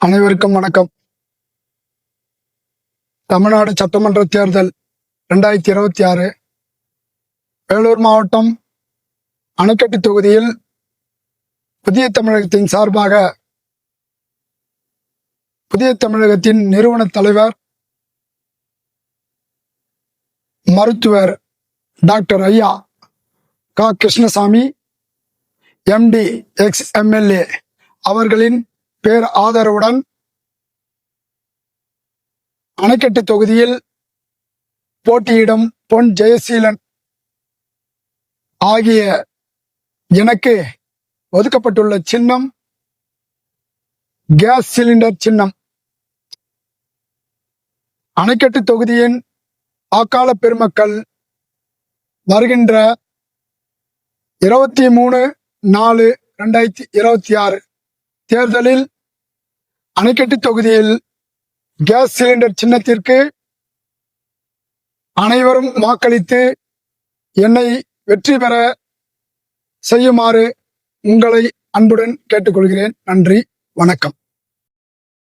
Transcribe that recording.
அனைவருக்கும் வணக்கம். தமிழ்நாடு சட்டமன்ற தேர்தல் 2026 வேலூர் மாவட்டம் அணைக்கட்டு தொகுதியில் புதிய தமிழகத்தின் சார்பாக புதிய தமிழகத்தின் நிறுவன தலைவர் மருத்துவர் டாக்டர் ஐயா கா கிருஷ்ணசாமி எம்டி எக்ஸ் எம்எல்ஏ அவர்களின் பேர் ஆதரவுடன் அணைக்கட்டு தொகுதியில் போட்டியிடும் பொன் ஜெயசீலன் ஆகிய எனக்கு ஒதுக்கப்பட்டுள்ள சின்னம் கேஸ் சிலிண்டர் சின்னம். அணைக்கட்டு தொகுதியின் வாக்காள பெருமக்கள் வருகின்ற 23/4/2026 தேர்தலில் அணைக்கட்டு தொகுதியில் கேஸ் சிலிண்டர் சின்னத்திற்கு அனைவரும் வாக்களித்து என்னை வெற்றி பெற செய்யுமாறு உங்களை அன்புடன் கேட்டுக்கொள்கிறேன். நன்றி, வணக்கம்.